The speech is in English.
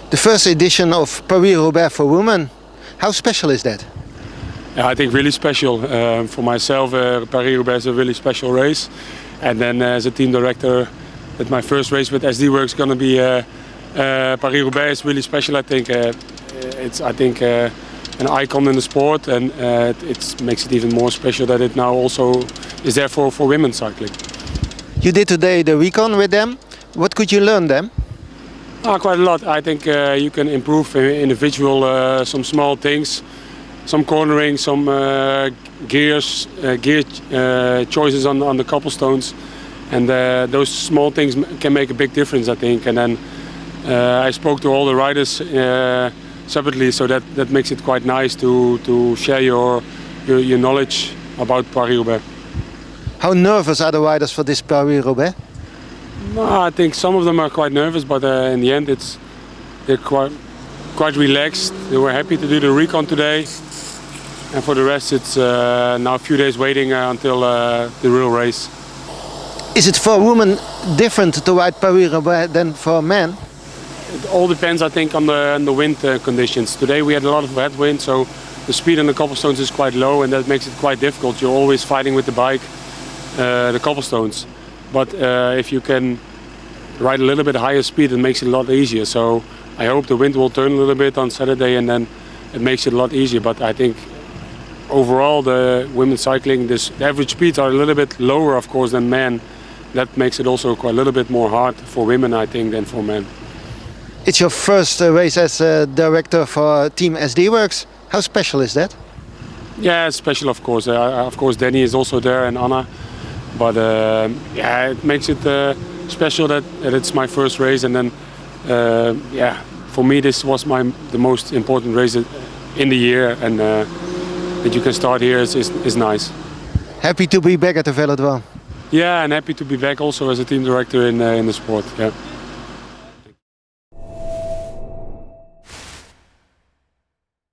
The first edition of Paris Roubaix for women. How special is that? Yeah, I think really special. For myself, Paris Roubaix is a really special race. And then as a team director, that my first race with SD Worx is going to be Paris Roubaix is really special. I think it's an icon in the sport, and it makes it even more special that it now also is there for women cycling. You did today the recon with them. What could you learn them? Quite a lot. I think you can improve individual some small things, some cornering, some gear choices on the cobblestones, and those small things can make a big difference, I think. And then I spoke to all the riders separately, so that makes it quite nice to share your knowledge about Paris Roubaix. How nervous are the riders for this Paris Roubaix? I think some of them are quite nervous, but in the end they're quite relaxed. They were happy to do the recon today, and for the rest it's now a few days waiting until the real race. Is it for women different to ride Paris Roubaix than for men? It all depends, I think, on the wind conditions. Today we had a lot of headwind, so the speed on the cobblestones is quite low, and that makes it quite difficult. You're always fighting with the bike, the cobblestones. But if you can ride a little bit higher speed, it makes it a lot easier. So I hope the wind will turn a little bit on Saturday, and then it makes it a lot easier. But I think overall the women's cycling, the average speeds are a little bit lower, of course, than men. That makes it also quite a little bit more hard for women, I think, than for men. It's your first race as director for Team SD Worx. How special is that? Yeah, it's special, of course. Of course, Danny is also there, and Anna. But yeah, it makes it special that it's my first race, and then yeah, for me this was the most important race in the year, and that you can start here is nice. Happy to be back at the Velodrome. Yeah, and happy to be back also as a team director in the sport. Yeah.